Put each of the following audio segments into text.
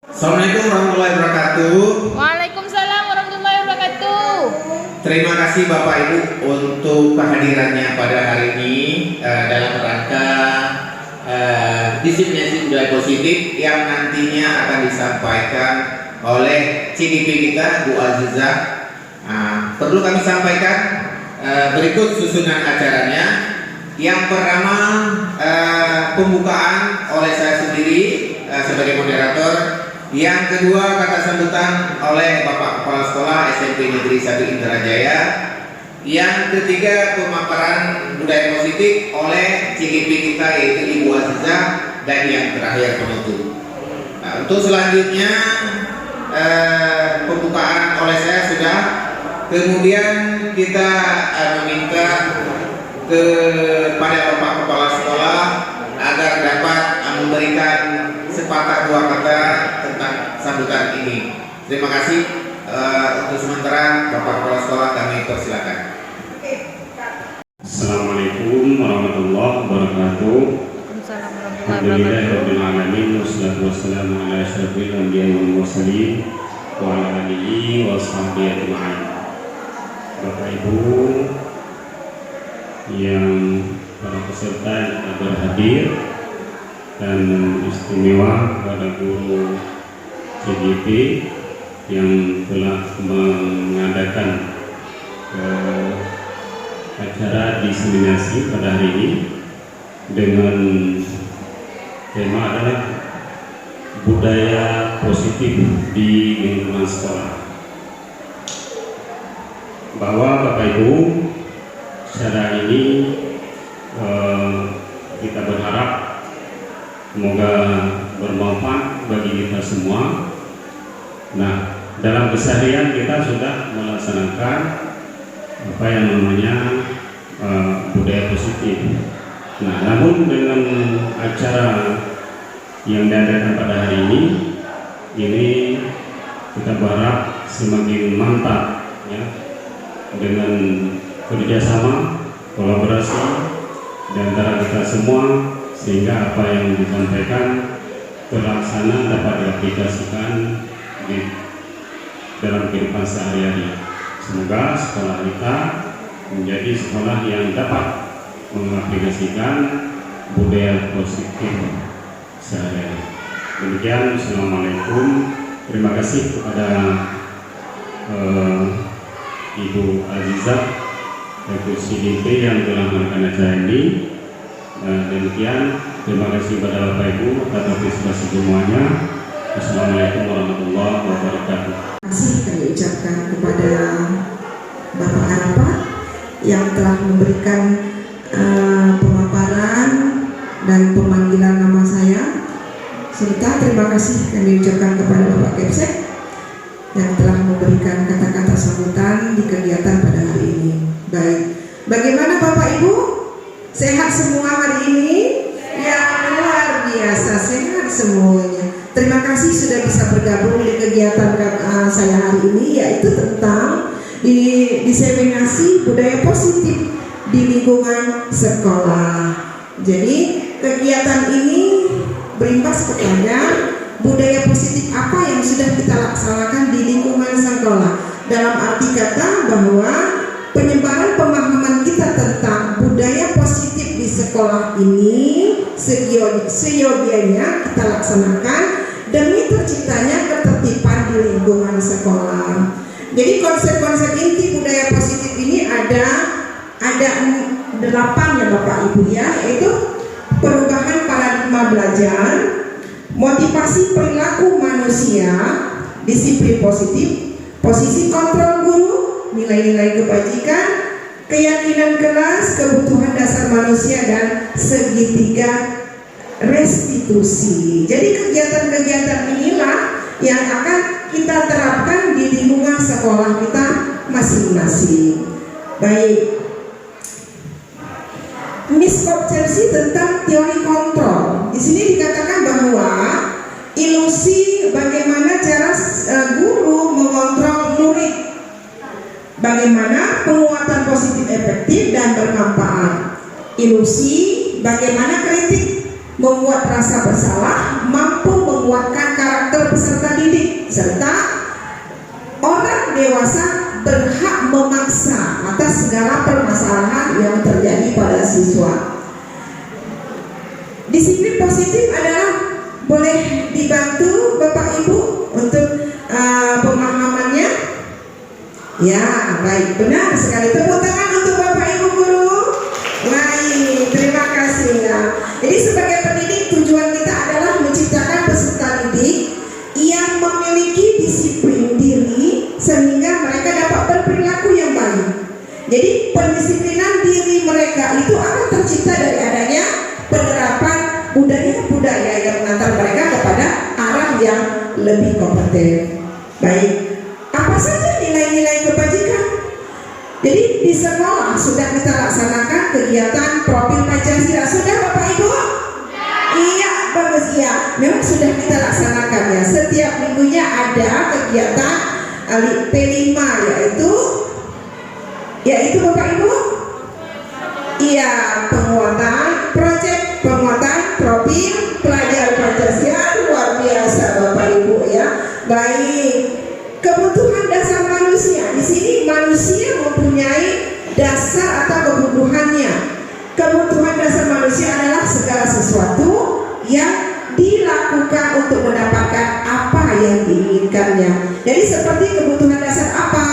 Assalamualaikum warahmatullahi wabarakatuh. Waalaikumsalam warahmatullahi wabarakatuh. Terima kasih Bapak Ibu untuk kehadirannya pada hari ini dalam rangka disiplinasi budaya positif yang nantinya akan disampaikan oleh CDP kita Bu Azizah. Perlu kami sampaikan berikut susunan acaranya. Yang pertama pembukaan oleh saya sendiri sebagai moderator. Yang kedua kata sambutan oleh Bapak Kepala Sekolah SMP Negeri 1 Indrajaya. Yang ketiga pemaparan budaya positif oleh CGP kita yaitu Ibu Azizah, dan yang terakhir penutup. Untuk selanjutnya pembukaan oleh saya sudah. Kemudian kita meminta kepada Bapak Kepala Sekolah agar dapat memberikan sepatah dua kata tentang sambutan ini. Terima kasih. Untuk sementara Bapak Kepala Sekolah kami persilakan. Assalamualaikum warahmatullahi wabarakatuh. Alhamdulillahirabbil alamin wassalatu wassalamu ala asyrofil anbiya'i wal mursalin wa ala alihi washabbihi ajma'in. Bapak Ibu yang para peserta yang telah hadir, dan istimewa pada guru CGP yang telah mengadakan acara disiplinasi pada hari ini dengan tema adalah budaya positif di lingkungan sekolah. Bahwa Bapak Ibu, secara ini kita berharap semoga bermanfaat bagi kita semua. Nah, dalam keseharian kita sudah melaksanakan apa yang namanya budaya positif. Nah, namun dengan acara yang diadakan pada hari ini kita berharap semakin mantap ya, dengan kerjasama, kolaborasi di antara kita semua, sehingga apa yang disampaikan terlaksana dapat diaplikasikan di dalam kehidupan sehari-hari. Semoga sekolah kita menjadi sekolah yang dapat mengaplikasikan budaya positif sehari-hari. Demikian, Assalamualaikum. Terima kasih kepada Ibu Azizah yaitu CDP yang telah melakukan acara ini. Demikian, terima kasih kepada Bapak Ibu atas partisipasi semuanya. Assalamualaikum warahmatullahi wabarakatuh. Terima kasih kami ucapkan kepada Bapak Arafat yang telah memberikan pemaparan dan pemanggilan nama saya, serta terima kasih kami ucapkan kepada Bapak Kepsek yang telah memberikan kata-kata sambutan di kegiatan pada hari ini. Baik, bagaimana Bapak Ibu? Sehat semua hari ini? Ya, luar biasa, sehat semuanya. Terima kasih sudah bisa bergabung di kegiatan saya hari ini, yaitu tentang diseminasi budaya positif di lingkungan sekolah. Jadi kegiatan ini berimbas kepada budaya positif apa yang sudah kita laksanakan di lingkungan sekolah. Dalam arti kata bahwa penyebaran pemahaman kita tentang budaya positif di sekolah ini seyogianya kita laksanakan demi terciptanya ketertiban di lingkungan sekolah. Jadi konsep-konsep inti budaya positif ini ada 8 ya Bapak Ibu ya, yaitu perubahan paradigma belajar, motivasi perilaku manusia, disiplin positif, posisi kontrol guru, nilai-nilai kebajikan, keyakinan kelas, kebutuhan dasar manusia, dan segitiga restitusi. Jadi kegiatan-kegiatan inilah yang akan kita terapkan di lingkungan sekolah kita masing-masing. Baik, miskonsepsi tentang teori kontrol. Di sini dikatakan bahwa ilusi bagaimana cara guru mengontrol murid, bagaimana penguatan positif efektif dan bermanfaat. Ilusi bagaimana kritik membuat rasa bersalah mampu menguatkan karakter peserta didik, serta orang dewasa berhak memaksa atas segala permasalahan yang terjadi pada siswa. Disiplin positif adalah boleh dibantu Bapak Ibu untuk pemahamannya. Ya, baik, benar sekali. Tepuk tangan untuk Bapak Ibu guru. Baik, terima kasih ya. Jadi sebagai pendidik, tujuan kita adalah menciptakan peserta didik yang memiliki disiplin diri sehingga mereka dapat berperilaku yang baik. Jadi pendisiplinan diri mereka itu akan tercipta dari adanya penerapan budaya-budaya yang mengantar mereka kepada arah yang lebih kompeten. Baik, apa saja nilai-nilai kebajikan? Jadi di sekolah sudah kita laksanakan kegiatan profil Pancasila. Sudah Bapak Ibu? Iya, bagus ya. Memang sudah kita laksanakan ya. Setiap minggunya ada kegiatan P5 yaitu Bapak Ibu? Iya, penguatan profil pelajar Pancasila. Luar biasa Bapak Ibu ya. Baik, kebutuhan dasar manusia. Di sini manusia mempunyai dasar atau kebutuhannya. Kebutuhan dasar manusia adalah segala sesuatu yang dilakukan untuk mendapatkan apa yang diinginkannya. Jadi seperti kebutuhan dasar apa?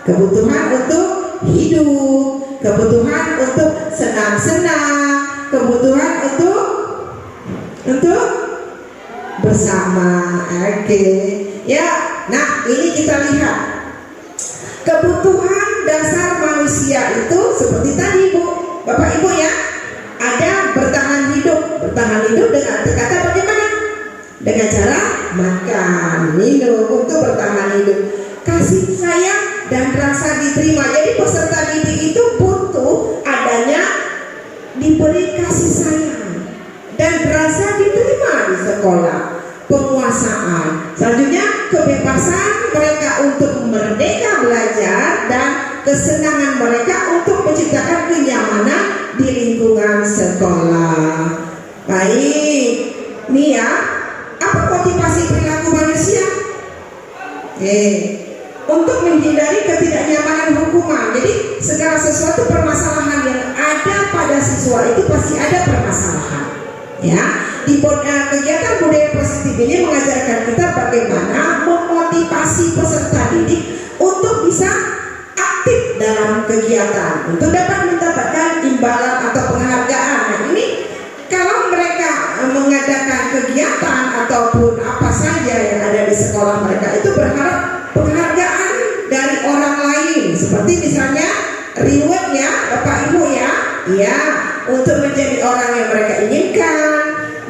Kebutuhan untuk hidup, kebutuhan untuk senang-senang, kebutuhan untuk bersama. Oke. Ya, nah ini kita lihat kebutuhan dasar manusia itu seperti tadi Bu, Bapak Ibu ya, ada bertahan hidup dengan kata bagaimana? Dengan cara makan, minum untuk bertahan hidup, kasih sayang dan rasa diterima. Jadi peserta didik itu butuh adanya diberi kasih sayang dan rasa diterima di sekolah. Penguasaan, selanjutnya kebebasan mereka untuk merdeka belajar dan kesenangan mereka untuk menciptakan kenyamanan di lingkungan sekolah. Baik, nih ya, apa motivasi perilaku manusia? Untuk menghindari ketidaknyamanan hukuman. Jadi segala sesuatu permasalahan yang ada pada siswa itu pasti ada permasalahan. Ya, di kegiatan budaya positif ini mengajarkan kita bagaimana memotivasi peserta didik untuk bisa aktif dalam kegiatan untuk dapat mendapatkan imbalan atau penghargaan. Nah ini kalau mereka mengadakan kegiatan ataupun apa saja yang ada di sekolah mereka itu berharap penghargaan dari orang lain, seperti misalnya reward ya Bapak Ibu ya, ya untuk menjadi orang yang mereka inginkan,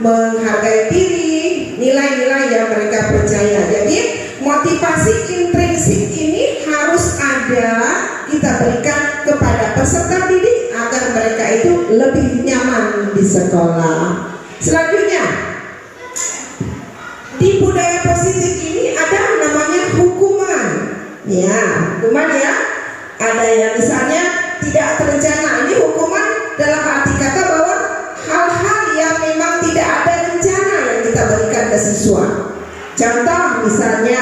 menghargai diri, nilai-nilai yang mereka percaya. Jadi motivasi intrinsik ini harus ada kita berikan kepada peserta didik agar mereka itu lebih nyaman di sekolah. Selanjutnya, di budaya positif ini ada namanya hukuman. Ya, hukuman ya. Ada yang misalnya tidak terencana. Ini hukuman dalam arti kata bahwa hal-hal yang memang tidak ada rencana yang kita berikan ke siswa. Contoh misalnya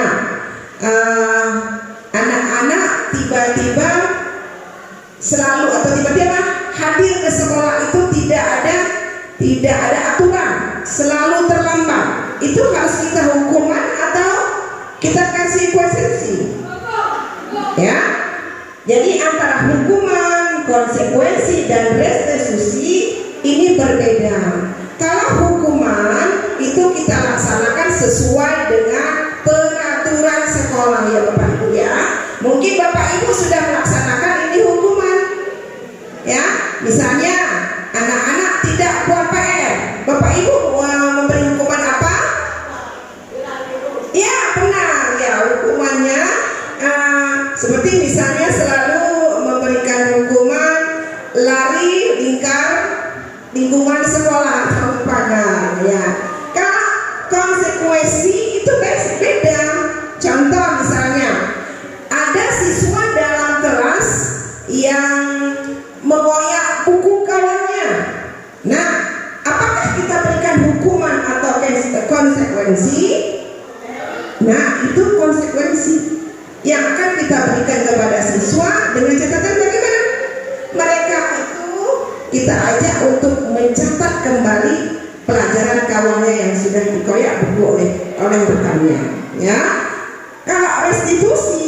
anak-anak tiba-tiba selalu atau tiba-tiba hadir ke sekolah itu tidak ada aturan, selalu terlambat. Itu harus kita hukuman atau kita kasih konsekuensi? Ya. Jadi antara hukuman, konsekuensi dan restitusi ini berbeda. Kalau hukuman itu kita laksanakan sesuai dengan peraturan sekolah ya Bapak Ibu ya. Mungkin Bapak Ibu sudah melaksanakan ini hukuman. Ya, misalnya anak-anak tidak buat PR. Bapak Ibu memberi hukuman apa? Ya, benar ya, hukumannya seperti misalnya selalu memberikan hukuman lari lingkungan sekolah atau pagar ya. Kalau konsekuensi itu beda. Contoh misalnya ada siswa dalam kelas yang mengoyak buku kawannya. Nah, apakah kita berikan hukuman atau konsekuensi? konsekuensi. Nah, itu konsekuensi yang akan kita berikan kepada siswa dengan catatan bagaimana mereka itu kita ajak untuk mencatat kembali pelajaran kawannya yang sudah dikoyak buku oleh rekannya. Ya, kalau restitusi,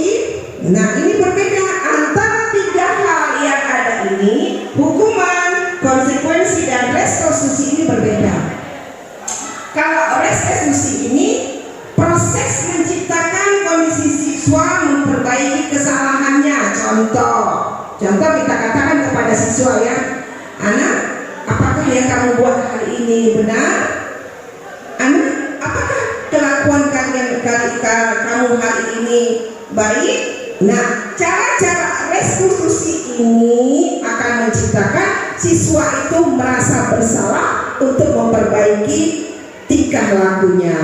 nah ini berbeda antara tiga hal yang ada ini, hukuman, konsekuensi, dan restitusi ini berbeda. Kalau restitusi ini proses menciptakan kondisi siswa memperbaiki kesalahannya. Contoh kita katakan kepada siswa ya, anak, apakah yang kamu buat hari ini benar? Anak, apakah kelakuan kamu hari ini baik? Nah, cara-cara restitusi ini akan menciptakan siswa itu merasa bersalah untuk memperbaiki tingkah lakunya.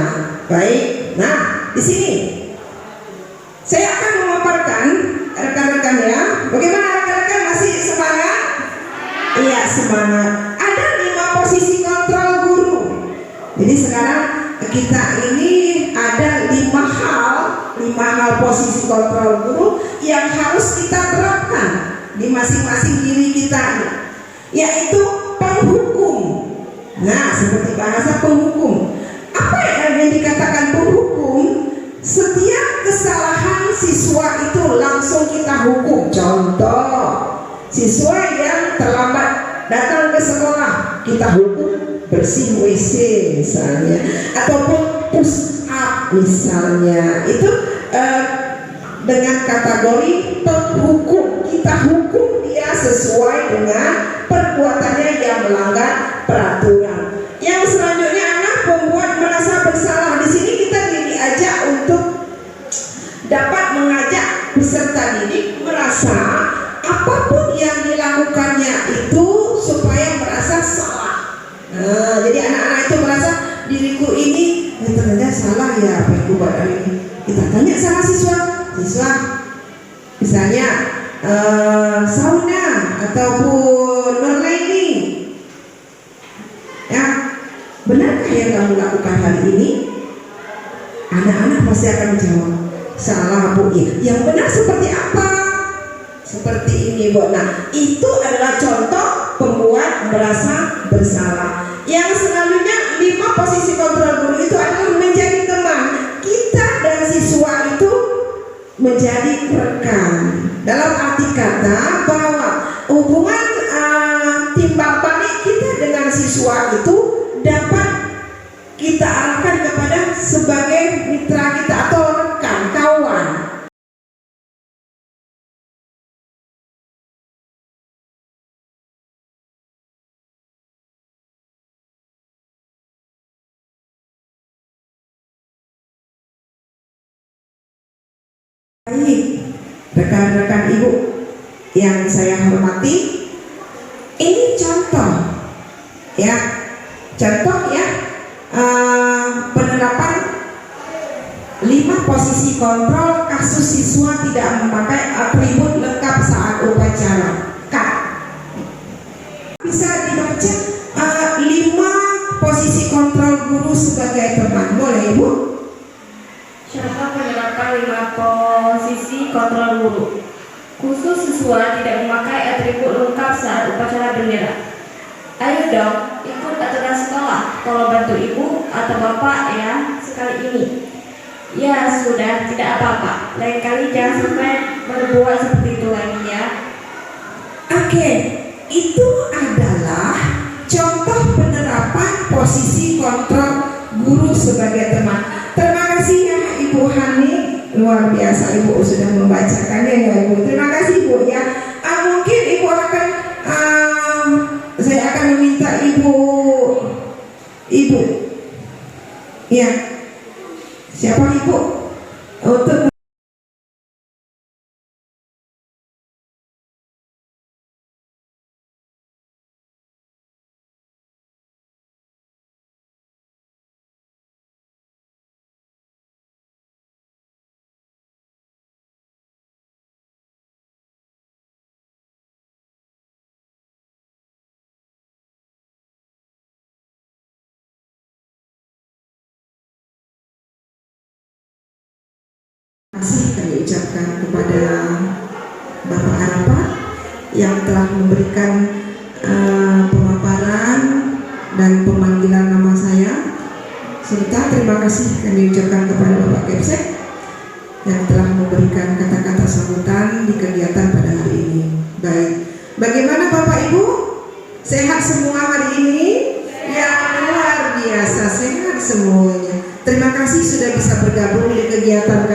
Baik. Nah, di sini saya akan memaparkan rekan-rekan ya. Bagaimana rekan-rekan, masih semangat? Iya, semangat. Ada 5 posisi kontrol guru. Jadi sekarang kita ini ada 5 hal posisi kontrol guru yang harus kita terapkan di masing-masing diri kita, yaitu penghukum. Nah, seperti bahasa penghukum. Apa yang dikatakan penghukum? Setiap kesalahan siswa itu langsung kita hukum. Contoh, siswa yang terlambat datang ke sekolah, kita hukum bersih WC misalnya, ataupun push up misalnya. Itu dengan kategori penghukum. Kita hukum dia sesuai dengan perbuatannya yang melanggar peraturan. Yang selanjutnya, anak pembuat merasa bersalah. Di sini kita diajak untuk dapat mengajak peserta didik merasa apapun yang dilakukannya itu supaya merasa salah. Nah, jadi anak-anak itu merasa diriku ini ternyata salah ya apa yang aku buat hari ini. Kita tanya sama siswa misalnya Sauna ataupun Nurlaini, ya, benarkah yang kamu lakukan hari ini? Anak-anak pasti akan menjawab, salah Bu. Yang benar seperti apa? Seperti ini Bu. Nah, itu adalah contoh pembuat merasa bersalah. Yang selanjutnya, 5 posisi kontrol guru itu adalah menjadi teman. Kita dan siswa itu menjadi rekan. Dalam arti kata bahwa hubungan timbal balik kita dengan siswa itu dapat kita arahkan kepada sebagai mitra kita atau rekan, kawan. Baik, rekan-rekan ibu yang saya hormati, ini contoh ya, penerapan 5 posisi kontrol kasus siswa tidak memakai atribut lengkap saat upacara. Bisa dibaca 5 posisi kontrol guru sebagai teman. Boleh Ibu? Contoh penerapan 5 posisi kontrol guru. Khusus siswa tidak memakai atribut lengkap saat upacara bendera. Ayo dong, ikut aturan sekolah. Tolong bantu ibu atau bapak ya sekali ini. Ya sudah, tidak apa-apa. Lain kali jangan sampai berbuat seperti itu lagi ya. Oke, itu adalah contoh penerapan posisi kontrol guru sebagai teman. Terima kasih ya Ibu Hani, luar biasa Ibu sudah membacakannya ya Ibu. Terima kasih Ibu ya. Mungkin Ibu akan saya akan meminta Ibu ya, siapa Ibu untuk kasih kami ucapkan kepada Bapak Arafat yang telah memberikan pemaparan dan pemanggilan nama saya, serta terima kasih kami ucapkan kepada Bapak Kepsek yang telah memberikan kata-kata sambutan di kegiatan pada hari ini. Baik, bagaimana Bapak Ibu? Sehat semua hari ini? Yang luar biasa, sehat semuanya. Terima kasih sudah bisa bergabung di kegiatan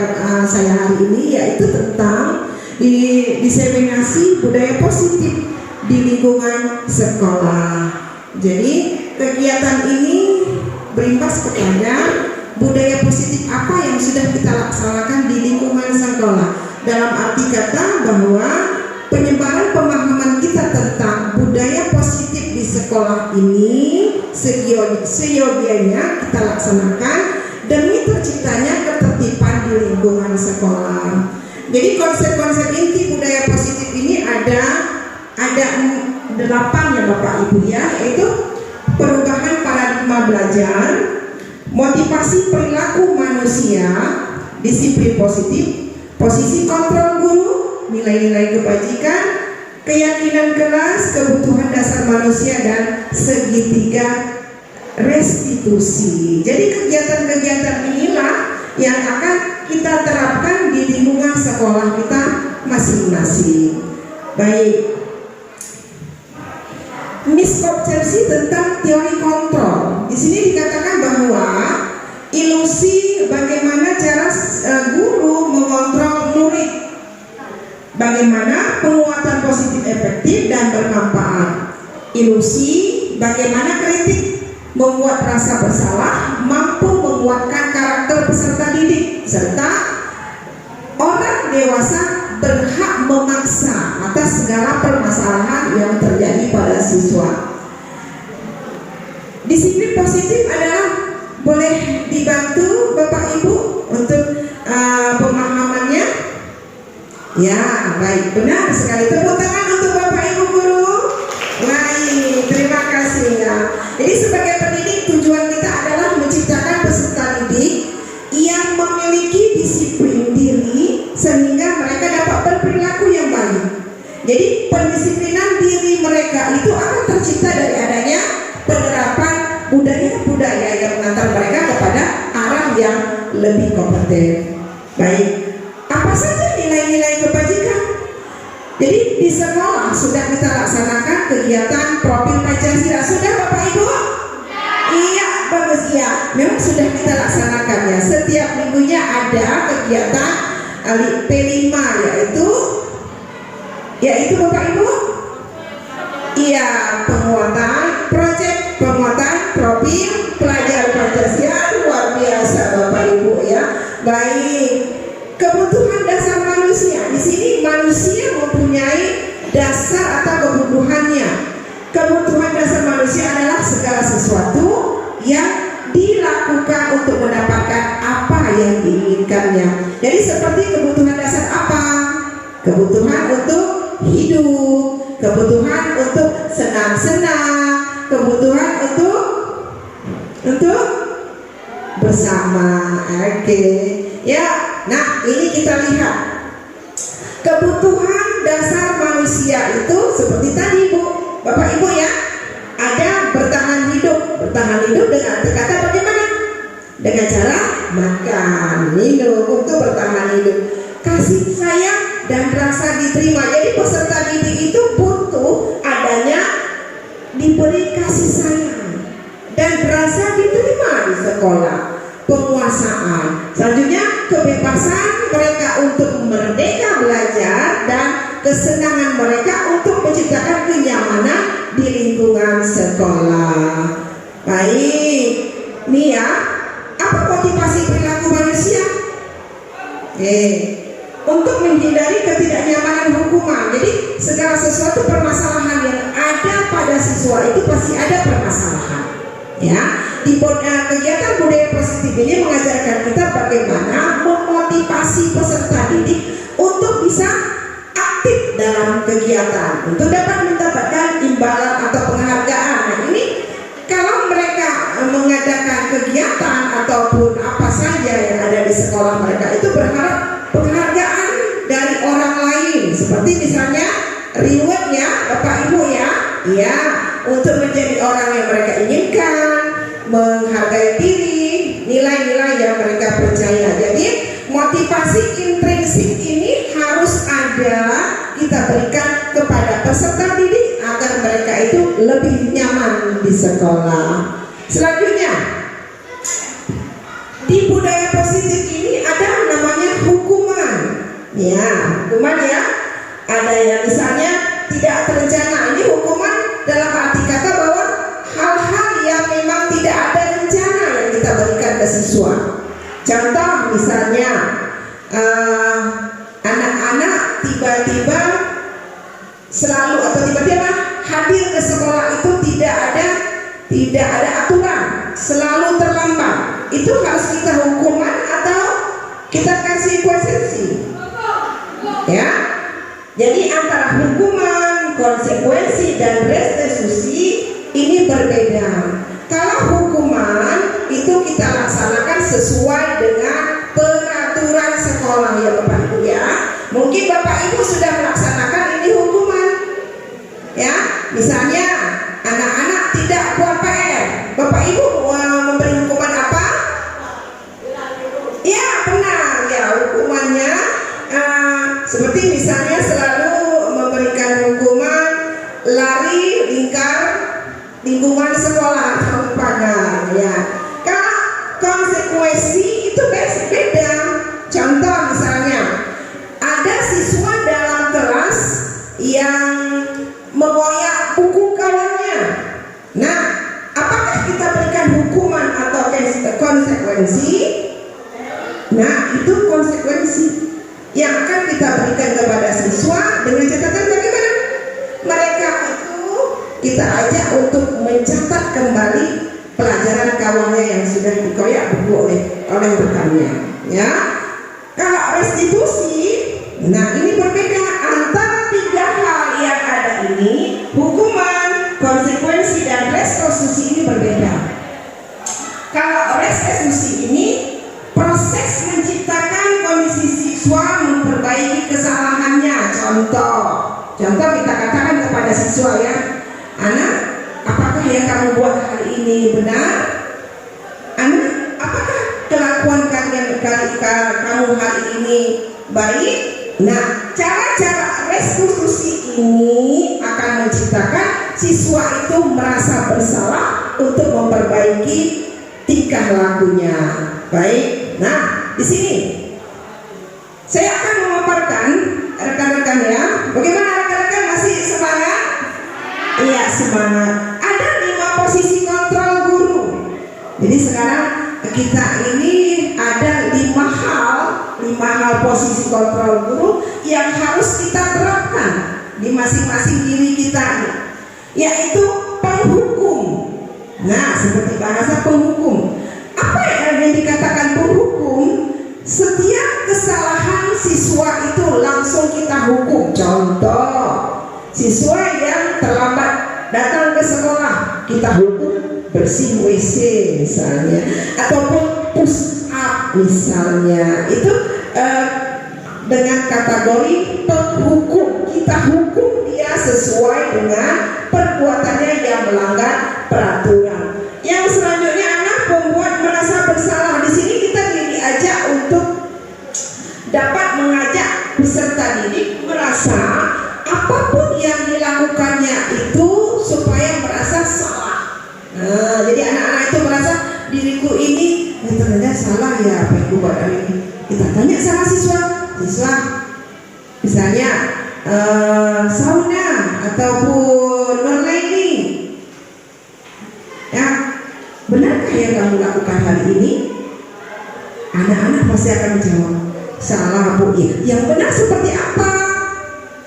saya hari ini, yaitu tentang diseminasi budaya positif di lingkungan sekolah. Jadi kegiatan ini berimbas kepada budaya positif apa yang sudah kita laksanakan di lingkungan sekolah. Dalam arti kata bahwa penyebaran pemahaman kita tentang budaya positif di sekolah ini seyogianya kita laksanakan demi terciptanya ketertiban di lingkungan sekolah. Jadi konsep-konsep inti budaya positif ini ada 8 ya Bapak Ibu ya, yaitu perubahan paradigma belajar, motivasi perilaku manusia, disiplin positif, posisi kontrol guru, nilai-nilai kebajikan, keyakinan kelas, kebutuhan dasar manusia, dan segitiga restitusi. Jadi kegiatan-kegiatan inilah yang akan kita terapkan di lingkungan sekolah kita masing-masing. Baik, miskonsepsi tentang teori kontrol. Di sini dikatakan bahwa ilusi bagaimana cara guru mengontrol murid, bagaimana penguatan positif efektif dan bermanfaat. Ilusi bagaimana kritik membuat rasa bersalah, mampu menguatkan karakter peserta didik, serta orang dewasa berhak memaksa atas segala permasalahan yang terjadi pada siswa. Disiplin positif adalah boleh dibantu Bapak Ibu untuk pemahamannya. Ya, baik, benar sekali. Tepuk tangan untuk Bapak Ibu guru. Baik, terima kasih ya. Jadi sebagai pendidik tujuan kita adalah menciptakan peserta didik yang memiliki disiplin diri sehingga mereka dapat berperilaku yang baik. Jadi pendisiplinan diri mereka itu akan tercipta dari adanya penerapan budaya-budaya yang mengantar mereka kepada arah yang lebih kompeten. Baik, apa saja nilai-nilai kebajikan? Jadi di sekolah sudah kita laksanakan kegiatan profil Pancasila. Sudah Bapak Ibu? Iya, bagus ya. Memang sudah kita laksanakan ya. Setiap minggunya ada kegiatan P5 yaitu Bapak Ibu? Iya, penguatan profil pelajar Pancasila. Luar biasa Bapak Ibu ya. Baik. Kebutuhan dasar manusia. Di sini manusia mempunyai dasar atau kebutuhannya. Kebutuhan dasar manusia adalah segala sesuatu yang dilakukan untuk mendapatkan apa yang diinginkannya. Jadi seperti kebutuhan dasar apa? Kebutuhan untuk hidup, kebutuhan untuk senang-senang, kebutuhan untuk bersama. Oke. Ya, nah ini kita lihat kebutuhan dasar manusia itu seperti tadi Bapak Ibu ya, ada bertahan hidup dengan kata bagaimana? Dengan cara makan, minum untuk bertahan hidup, kasih sayang dan rasa diterima. Jadi peserta didik itu butuh adanya diberi kasih sayang dan rasa diterima di sekolah. Penguasaan, selanjutnya kebebasan mereka untuk merdeka belajar dan kesenangan mereka untuk menciptakan kenyamanan di lingkungan sekolah. Baik, nih ya, apa motivasi perilaku manusia? Untuk menghindari ketidaknyamanan hukuman. Jadi segala sesuatu permasalahan yang ada pada siswa itu pasti ada permasalahan. Ya, di kegiatan budaya positif ini mengajarkan kita bagaimana memotivasi peserta didik untuk bisa aktif dalam kegiatan untuk dapat mendapatkan imbalan atau penghargaan. Nah ini kalau mereka mengadakan kegiatan ataupun apa saja yang ada di sekolah mereka itu berharap untuk menjadi orang yang mereka inginkan, menghargai diri, nilai-nilai yang mereka percaya. Jadi motivasi intrinsik ini harus ada kita berikan kepada peserta didik agar mereka itu lebih nyaman di sekolah. Selanjutnya, di budaya positif ini ada namanya hukuman. Ya, hukuman ya. Ada yang misalnya tidak terencana. Ini hukuman dalam arti kata bahwa hal-hal yang memang tidak ada rencana yang kita berikan ke siswa. Contoh misalnya anak-anak tiba-tiba selalu atau tiba-tiba hadir ke sekolah itu tidak ada aturan, selalu terlambat. Itu harus kita hukuman atau kita kasih konsekuensi? Ya. Jadi antara hukuman, konsekuensi dan restitusi ini berbeda. Kalau hukuman itu kita laksanakan sesuai dengan peraturan sekolah ya Bapak Ibu ya. Mungkin Bapak Ibu sudah melaksanakan ini hukuman. Ya, misalnya anak-anak tidak buat PR. Bapak Ibu memberi hukuman apa? Ya, benar ya, hukumannya seperti misalnya selalu memberikan hukuman lari lingkar lingkungan sekolah atau pagar ya. Kalau konsekuensi itu beda. Contoh misalnya ada siswa dalam kelas yang mengoyak buku kawannya. Nah, apakah kita berikan hukuman atau konsekuensi? Nah, itu konsekuensi yang akan kita berikan kepada siswa dengan catatan bagaimana? Mereka itu kita ajak untuk mencatat kembali pelajaran kawannya yang sudah dikoyak buku oleh rekannya. Ya, kalau restitusi, nah ini berbeda antara tiga hal yang ada ini, hukuman, konsekuensi dan restitusi ini berbeda. Kalau restitusi ini proses menciptakan kondisi siswa memperbaiki kesalahannya. Contoh kita katakan kepada siswa ya, anak, apakah yang kamu buat hari ini benar? Anak, apakah kelakuan kamu hari ini baik? Nah, cara-cara restitusi ini akan menciptakan siswa itu merasa bersalah untuk memperbaiki tingkah lakunya. Baik. Nah, di sini saya akan memaparkan rekan-rekan ya. Bagaimana rekan-rekan, masih semangat? Iya, semangat. Ada 5 posisi kontrol guru. Jadi sekarang kita ini ada 5 hal posisi kontrol guru yang harus kita terapkan di masing-masing diri kita, yaitu penghukum. Nah, seperti bahasa penghukum. Apa yang dikatakan penghukum? Setiap kesalahan siswa itu langsung kita hukum. Contoh, siswa yang terlambat datang ke sekolah, kita hukum bersih WC misalnya, ataupun push up misalnya. Itu dengan kategori penghukum. Kita hukum dia sesuai dengan perbuatannya yang melanggar peraturan. Yang selanjutnya anak membuat merasa bersalah. Di sini kita diajak untuk dapat mengajak peserta didik merasa apapun yang dilakukannya itu supaya merasa salah. Nah, jadi anak-anak itu merasa diriku ini ternyata salah ya apa yang buat hari ini. Kita tanya sama siswa, misalnya Sauna ataupun Nurlaini, ya, benarkah yang kamu lakukan hari ini? Anak-anak pasti akan menjawab, salah Bu. Yang benar seperti apa?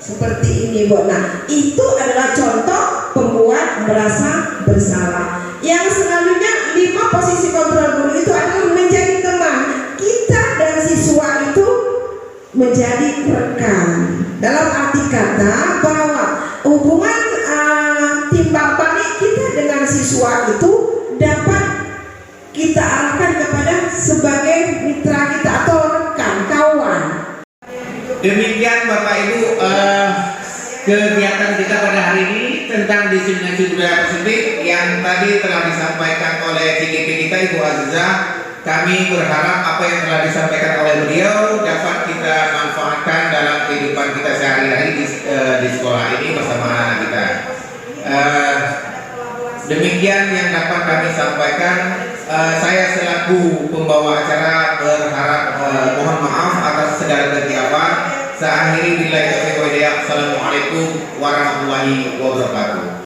Seperti ini Bu. Nah, itu adalah contoh pembuat merasa bersalah. Yang selanjutnya 5 posisi kontrol guru itu adalah menjadi teman. Kita dan siswa itu menjadi rekan. Dalam arti kata bahwa hubungan timbal balik kita dengan siswa itu dapat kita arahkan kepada sebagai mitra kita atau rekan, kawan. Demikian Bapak Ibu kegiatan kita pada hari ini tentang diseminasi budaya positif yang tadi telah disampaikan oleh CGP kita Ibu Azizah. Kami berharap apa yang telah disampaikan oleh beliau dapat kita manfaatkan dalam kehidupan kita sehari-hari di sekolah ini bersama anak kita. Demikian yang dapat kami sampaikan. Saya selaku pembawa acara berharap mohon maaf atas segala kesilapan. Saya akhiri billahi taufiq wal hidayah. Assalamualaikum warahmatullahi wabarakatuh.